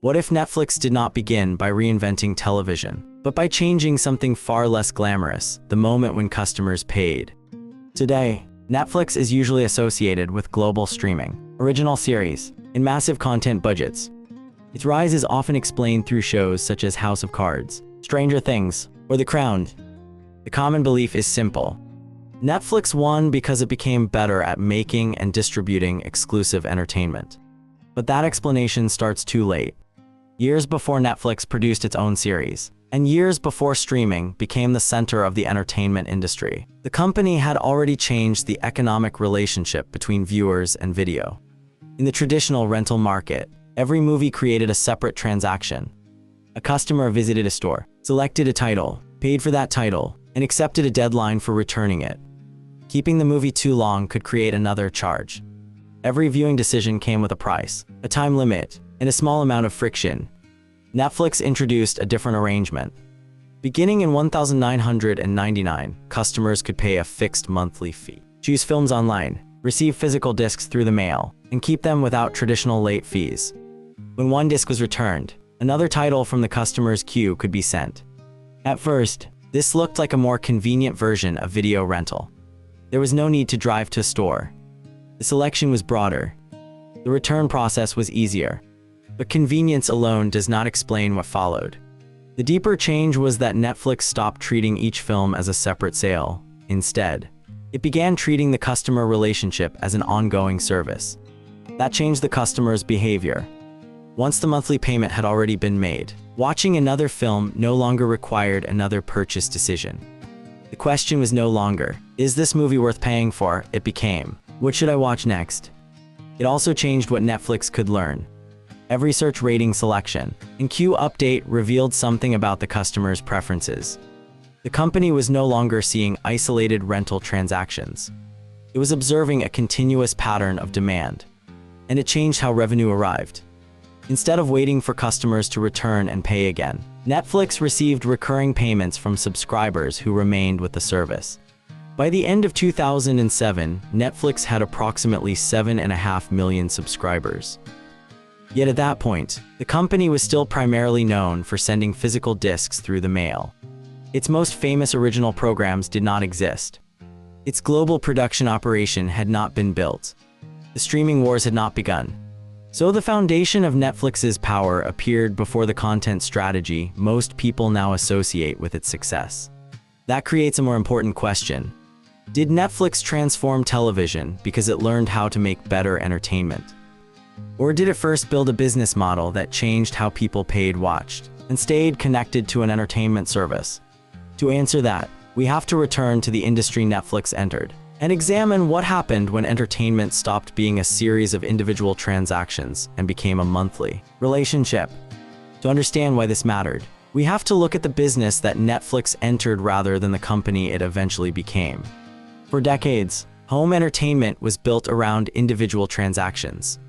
What if Netflix did not begin by reinventing television, but by changing something far less glamorous, the moment when customers paid? Today, Netflix is usually associated with global streaming, original series, and massive content budgets. Its rise is often explained through shows such as House of Cards, Stranger Things, or The Crown. The common belief is simple. Netflix won because it became better at making and distributing exclusive entertainment. But that explanation starts too late. Years before Netflix produced its own series, and years before streaming became the center of the entertainment industry, the company had already changed the economic relationship between viewers and video. In the traditional rental market, every movie created a separate transaction. A customer visited a store, selected a title, paid for that title, and accepted a deadline for returning it. Keeping the movie too long could create another charge. Every viewing decision came with a price, a time limit, and a small amount of friction. Netflix introduced a different arrangement. Beginning in 1999, customers could pay a fixed monthly fee, choose films online, receive physical discs through the mail, and keep them without traditional late fees. When one disc was returned, another title from the customer's queue could be sent. At first, this looked like a more convenient version of video rental. There was no need to drive to a store. The selection was broader. The return process was easier. But convenience alone does not explain what followed. The deeper change was that Netflix stopped treating each film as a separate sale. Instead, it began treating the customer relationship as an ongoing service. That changed the customer's behavior. Once the monthly payment had already been made, watching another film no longer required another purchase decision. The question was no longer, is this movie worth paying for? It became, what should I watch next? It also changed what Netflix could learn. Every search rating selection and queue update revealed something about the customer's preferences. The company was no longer seeing isolated rental transactions. It was observing a continuous pattern of demand, and it changed how revenue arrived. Instead of waiting for customers to return and pay again, Netflix received recurring payments from subscribers who remained with the service. By the end of 2007, Netflix had approximately 7.5 million subscribers. Yet at that point, the company was still primarily known for sending physical discs through the mail. Its most famous original programs did not exist. Its global production operation had not been built. The streaming wars had not begun. So the foundation of Netflix's power appeared before the content strategy most people now associate with its success. That creates a more important question. Did Netflix transform television because it learned how to make better entertainment? Or did it first build a business model that changed how people paid, watched, and stayed connected to an entertainment service? To answer that, we have to return to the industry Netflix entered and examine what happened when entertainment stopped being a series of individual transactions and became a monthly relationship. To understand why this mattered, we have to look at the business that Netflix entered rather than the company it eventually became. For decades, home entertainment was built around individual transactions.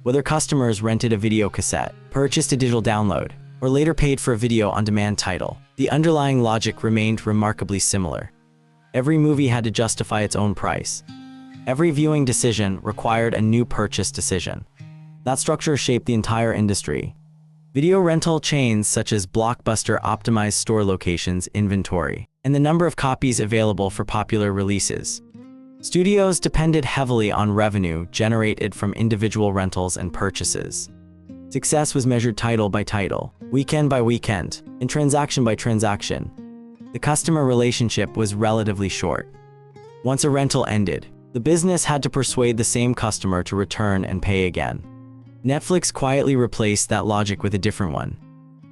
Whether customers rented a video cassette, purchased a digital download, or later paid for a video-on-demand title, the underlying logic remained remarkably similar. Every movie had to justify its own price. Every viewing decision required a new purchase decision. That structure shaped the entire industry. Video rental chains such as Blockbuster optimized store locations, inventory, and the number of copies available for popular releases. Studios depended heavily on revenue generated from individual rentals and purchases. Success was measured title by title, weekend by weekend, and transaction by transaction. The customer relationship was relatively short. Once a rental ended, the business had to persuade the same customer to return and pay again. Netflix quietly replaced that logic with a different one.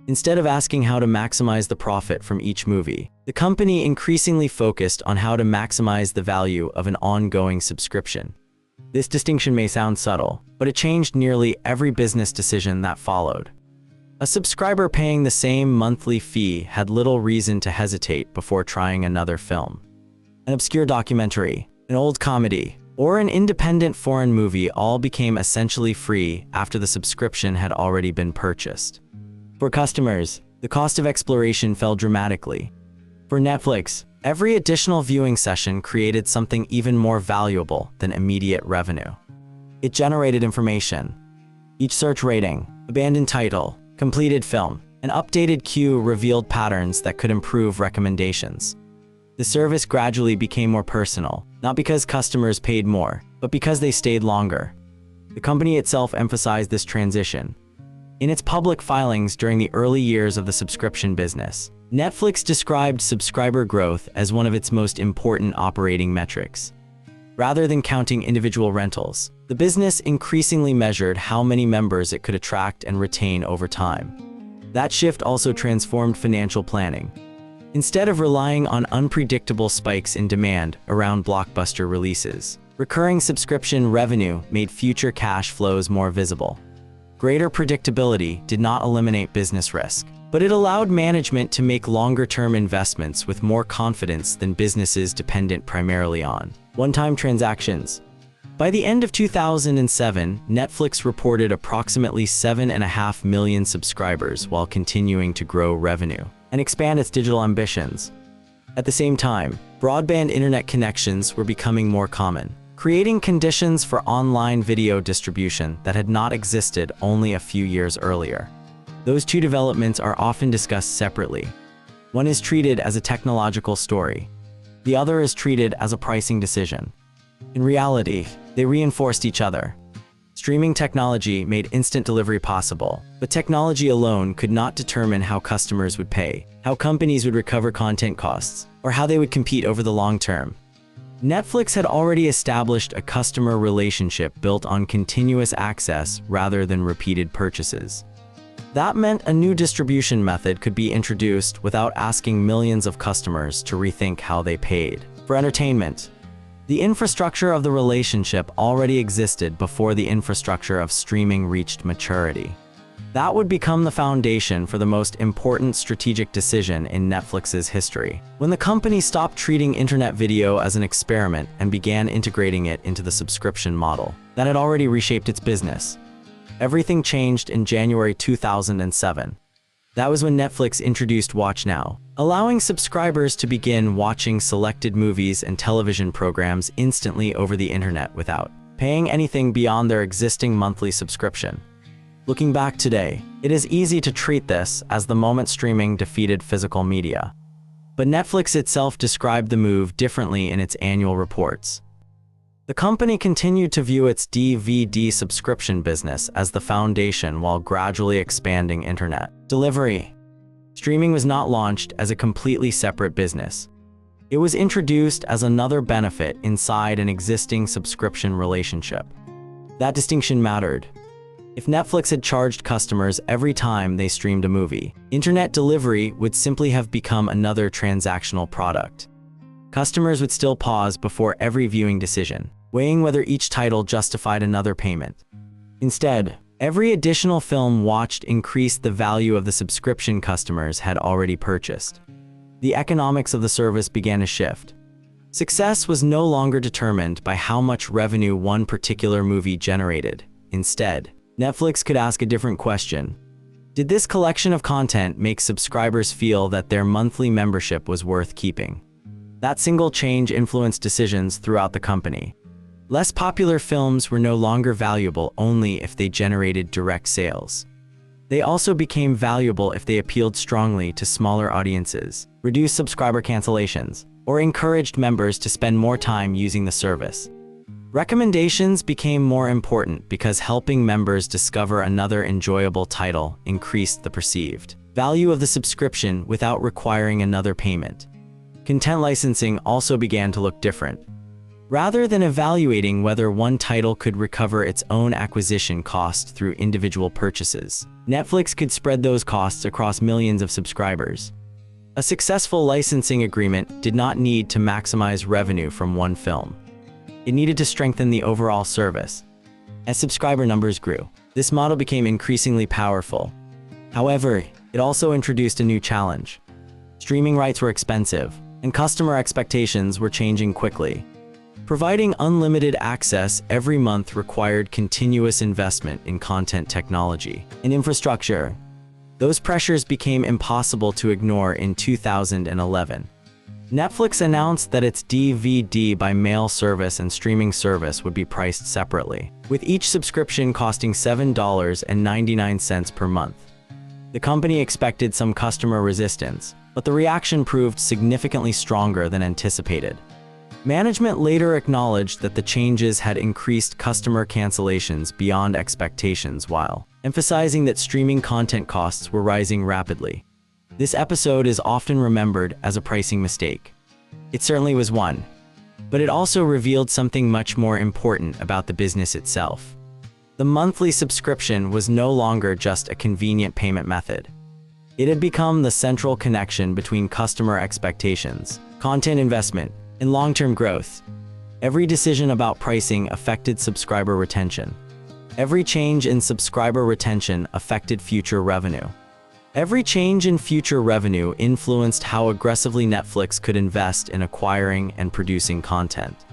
Instead of asking how to maximize the profit from each movie, the company increasingly focused on how to maximize the value of an ongoing subscription. This distinction may sound subtle, but it changed nearly every business decision that followed. A subscriber paying the same monthly fee had little reason to hesitate before trying another film. An obscure documentary, an old comedy, or an independent foreign movie all became essentially free after the subscription had already been purchased. For customers, the cost of exploration fell dramatically. For Netflix, every additional viewing session created something even more valuable than immediate revenue. It generated information. Each search rating, Abandoned title, completed film, an updated queue revealed patterns that could improve recommendations. The service gradually became more personal, not because customers paid more, but because they stayed longer. The company itself emphasized this transition. In its public filings during the early years of the subscription business, Netflix described subscriber growth as one of its most important operating metrics. Rather than counting individual rentals, the business increasingly measured how many members it could attract and retain over time. That shift also transformed financial planning. Instead of relying on unpredictable spikes in demand around blockbuster releases, recurring subscription revenue made future cash flows more visible. Greater predictability did not eliminate business risk, but it allowed management to make longer-term investments with more confidence than businesses dependent primarily on one-time transactions. By the end of 2007, Netflix reported approximately 7.5 million subscribers while continuing to grow revenue and expand its digital ambitions. At the same time, broadband internet connections were becoming more common, creating conditions for online video distribution that had not existed only a few years earlier. Those two developments are often discussed separately. One is treated as a technological story. The other is treated as a pricing decision. In reality, they reinforced each other. Streaming technology made instant delivery possible, but technology alone could not determine how customers would pay, how companies would recover content costs, or how they would compete over the long term. Netflix had already established a customer relationship built on continuous access rather than repeated purchases. That meant a new distribution method could be introduced without asking millions of customers to rethink how they paid for entertainment. The infrastructure of the relationship already existed before the infrastructure of streaming reached maturity. That would become the foundation for the most important strategic decision in Netflix's history, when the company stopped treating internet video as an experiment and began integrating it into the subscription model that had already reshaped its business. Everything changed in January 2007. That was when Netflix introduced Watch Now, allowing subscribers to begin watching selected movies and television programs instantly over the internet without paying anything beyond their existing monthly subscription. Looking back today, it is easy to treat this as the moment streaming defeated physical media. But Netflix itself described the move differently in its annual reports. The company continued to view its DVD subscription business as the foundation while gradually expanding internet delivery. Streaming was not launched as a completely separate business. It was introduced as another benefit inside an existing subscription relationship. That distinction mattered. If Netflix had charged customers every time they streamed a movie, internet delivery would simply have become another transactional product. Customers would still pause before every viewing decision, weighing whether each title justified another payment. Instead, every additional film watched increased the value of the subscription customers had already purchased. The economics of the service began to shift. Success was no longer determined by how much revenue one particular movie generated. Instead, Netflix could ask a different question. Did this collection of content make subscribers feel that their monthly membership was worth keeping? That single change influenced decisions throughout the company. Less popular films were no longer valuable only if they generated direct sales. They also became valuable if they appealed strongly to smaller audiences, reduced subscriber cancellations, or encouraged members to spend more time using the service. Recommendations became more important because helping members discover another enjoyable title increased the perceived value of the subscription without requiring another payment. Content licensing also began to look different. Rather than evaluating whether one title could recover its own acquisition cost through individual purchases, Netflix could spread those costs across millions of subscribers. A successful licensing agreement did not need to maximize revenue from one film. It needed to strengthen the overall service. As subscriber numbers grew, this model became increasingly powerful. However, it also introduced a new challenge. Streaming rights were expensive, and customer expectations were changing quickly. Providing unlimited access every month required continuous investment in content technology and infrastructure. Those pressures became impossible to ignore in 2011. Netflix announced that its DVD by mail service and streaming service would be priced separately, with each subscription costing $7.99 per month. The company expected some customer resistance, but the reaction proved significantly stronger than anticipated. Management later acknowledged that the changes had increased customer cancellations beyond expectations while emphasizing that streaming content costs were rising rapidly. This episode is often remembered as a pricing mistake. It certainly was one, but it also revealed something much more important about the business itself. The monthly subscription was no longer just a convenient payment method. It had become the central connection between customer expectations, content investment, and long-term growth. Every decision about pricing affected subscriber retention. Every change in subscriber retention affected future revenue. Every change in future revenue influenced how aggressively Netflix could invest in acquiring and producing content.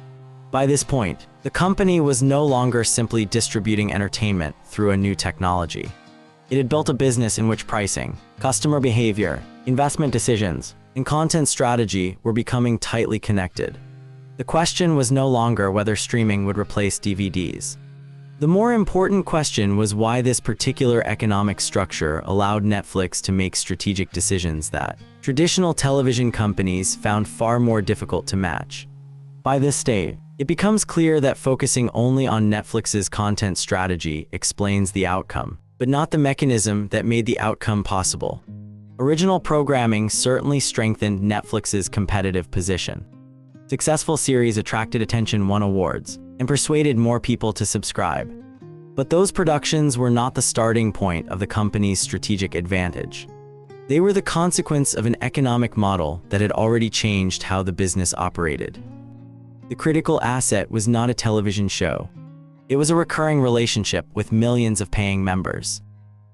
By this point, the company was no longer simply distributing entertainment through a new technology. It had built a business in which pricing, customer behavior, investment decisions, and content strategy were becoming tightly connected. The question was no longer whether streaming would replace DVDs. The more important question was why this particular economic structure allowed Netflix to make strategic decisions that traditional television companies found far more difficult to match. By this stage, it becomes clear that focusing only on Netflix's content strategy explains the outcome, but not the mechanism that made the outcome possible. Original programming certainly strengthened Netflix's competitive position. Successful series attracted attention, won awards, and persuaded more people to subscribe. But those productions were not the starting point of the company's strategic advantage. They were the consequence of an economic model that had already changed how the business operated. The critical asset was not a television show. It was a recurring relationship with millions of paying members.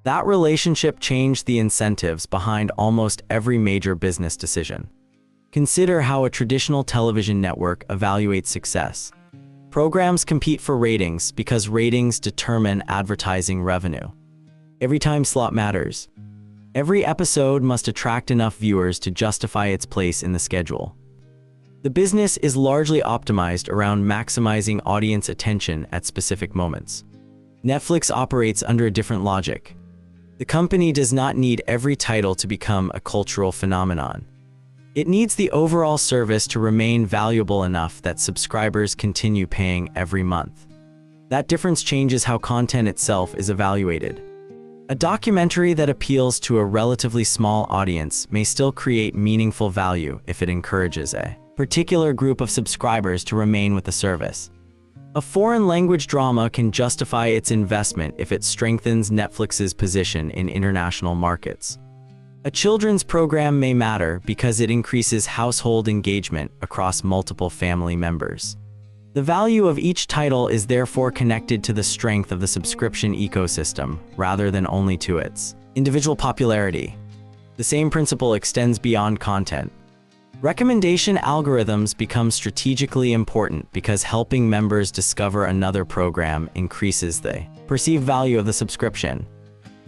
That relationship changed the incentives behind almost every major business decision. Consider how a traditional television network evaluates success. Programs compete for ratings because ratings determine advertising revenue. Every time slot matters. Every episode must attract enough viewers to justify its place in the schedule. The business is largely optimized around maximizing audience attention at specific moments. Netflix operates under a different logic. The company does not need every title to become a cultural phenomenon. It needs the overall service to remain valuable enough that subscribers continue paying every month. That difference changes how content itself is evaluated. A documentary that appeals to a relatively small audience may still create meaningful value if it encourages a particular group of subscribers to remain with the service. A foreign language drama can justify its investment if it strengthens Netflix's position in international markets. A children's program may matter because it increases household engagement across multiple family members. The value of each title is therefore connected to the strength of the subscription ecosystem rather than only to its individual popularity. The same principle extends beyond content. Recommendation algorithms become strategically important because helping members discover another program increases the perceived value of the subscription.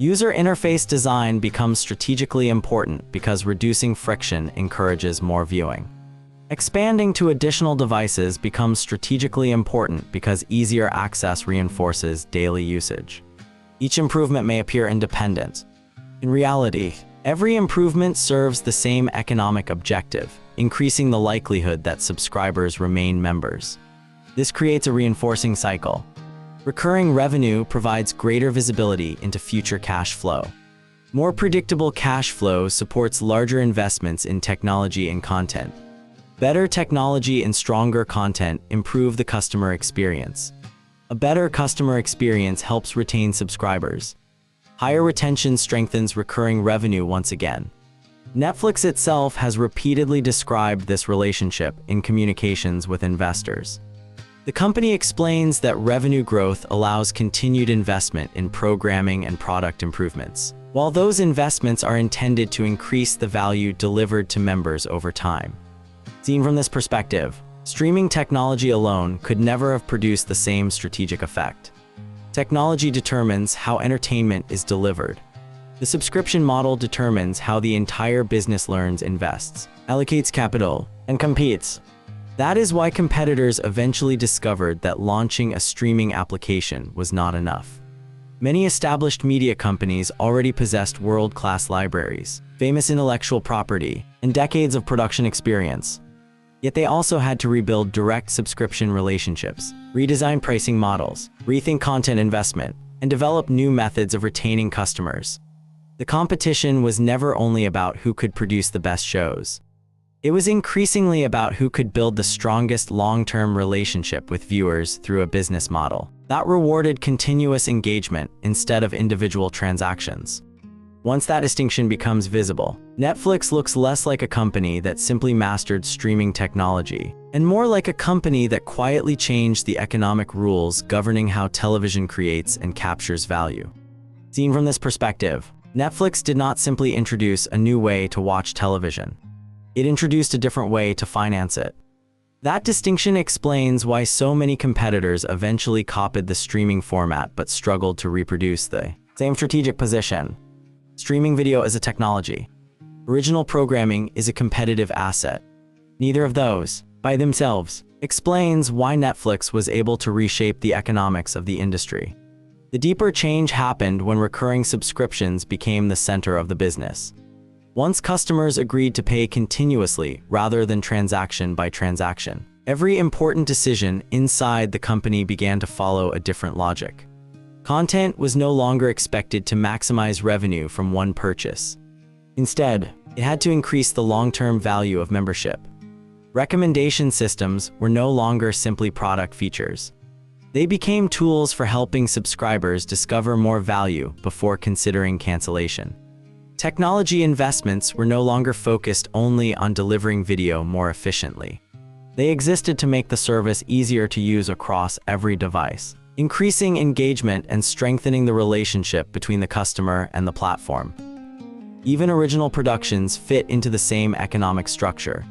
User interface design becomes strategically important because reducing friction encourages more viewing. Expanding to additional devices becomes strategically important because easier access reinforces daily usage. Each improvement may appear independent. In reality, every improvement serves the same economic objective, increasing the likelihood that subscribers remain members. This creates a reinforcing cycle. Recurring revenue provides greater visibility into future cash flow. More predictable cash flow supports larger investments in technology and content. Better technology and stronger content improve the customer experience. A better customer experience helps retain subscribers. Higher retention strengthens recurring revenue once again. Netflix itself has repeatedly described this relationship in communications with investors. The company explains that revenue growth allows continued investment in programming and product improvements, while those investments are intended to increase the value delivered to members over time. Seen from this perspective, streaming technology alone could never have produced the same strategic effect. Technology determines how entertainment is delivered. The subscription model determines how the entire business learns, invests, allocates capital, and competes. That is why competitors eventually discovered that launching a streaming application was not enough. Many established media companies already possessed world-class libraries, famous intellectual property, and decades of production experience. Yet they also had to rebuild direct subscription relationships, redesign pricing models, rethink content investment, and develop new methods of retaining customers. The competition was never only about who could produce the best shows. It was increasingly about who could build the strongest long-term relationship with viewers through a business model that rewarded continuous engagement instead of individual transactions. Once that distinction becomes visible, Netflix looks less like a company that simply mastered streaming technology, and more like a company that quietly changed the economic rules governing how television creates and captures value. Seen from this perspective, Netflix did not simply introduce a new way to watch television. It introduced a different way to finance it. That distinction explains why so many competitors eventually copied the streaming format but struggled to reproduce the same strategic position. Streaming video is a technology. Original programming is a competitive asset. Neither of those, by themselves, explains why Netflix was able to reshape the economics of the industry. The deeper change happened when recurring subscriptions became the center of the business. Once customers agreed to pay continuously rather than transaction by transaction, every important decision inside the company began to follow a different logic. Content was no longer expected to maximize revenue from one purchase. Instead, it had to increase the long-term value of membership. Recommendation systems were no longer simply product features. They became tools for helping subscribers discover more value before considering cancellation. Technology investments were no longer focused only on delivering video more efficiently. They existed to make the service easier to use across every device, increasing engagement and strengthening the relationship between the customer and the platform. Even original productions fit into the same economic structure.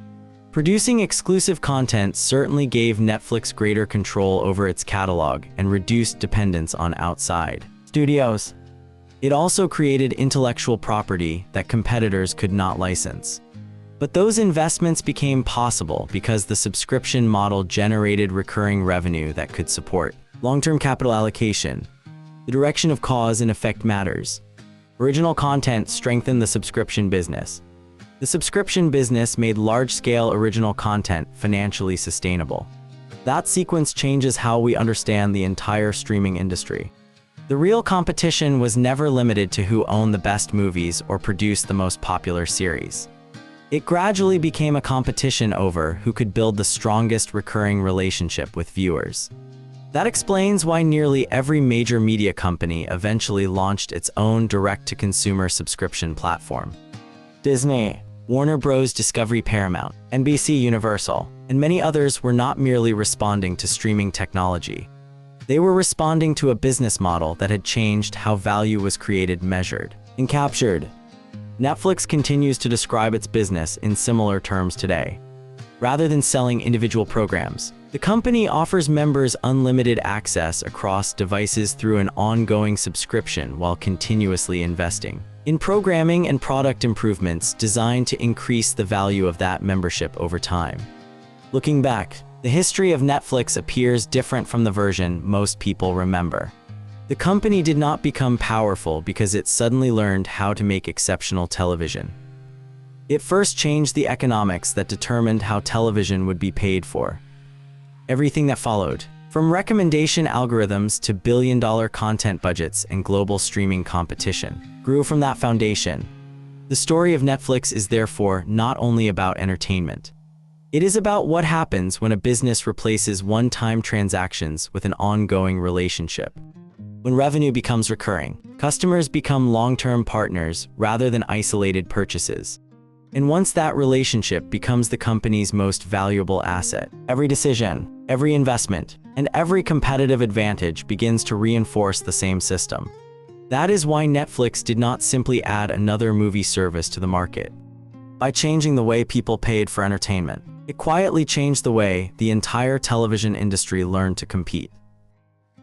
Producing exclusive content certainly gave Netflix greater control over its catalog and reduced dependence on outside studios. It also created intellectual property that competitors could not license. But those investments became possible because the subscription model generated recurring revenue that could support long-term capital allocation. The direction of cause and effect matters. Original content strengthened the subscription business. The subscription business made large-scale original content financially sustainable. That sequence changes how we understand the entire streaming industry. The real competition was never limited to who owned the best movies or produced the most popular series. It gradually became a competition over who could build the strongest recurring relationship with viewers. That explains why nearly every major media company eventually launched its own direct-to-consumer subscription platform. Disney, Warner Bros. Discovery, Paramount, NBC Universal, and many others were not merely responding to streaming technology. They were responding to a business model that had changed how value was created, measured, and captured. Netflix continues to describe its business in similar terms today. Rather than selling individual programs, the company offers members unlimited access across devices through an ongoing subscription while continuously investing in programming and product improvements designed to increase the value of that membership over time. Looking back, the history of Netflix appears different from the version most people remember. The company did not become powerful because it suddenly learned how to make exceptional television. It first changed the economics that determined how television would be paid for. Everything that followed, from recommendation algorithms to billion-dollar content budgets and global streaming competition, grew from that foundation. The story of Netflix is therefore not only about entertainment. It is about what happens when a business replaces one-time transactions with an ongoing relationship. When revenue becomes recurring, customers become long-term partners rather than isolated purchases. And once that relationship becomes the company's most valuable asset, every decision, every investment, and every competitive advantage begins to reinforce the same system. That is why Netflix did not simply add another movie service to the market. By changing the way people paid for entertainment, it quietly changed the way the entire television industry learned to compete.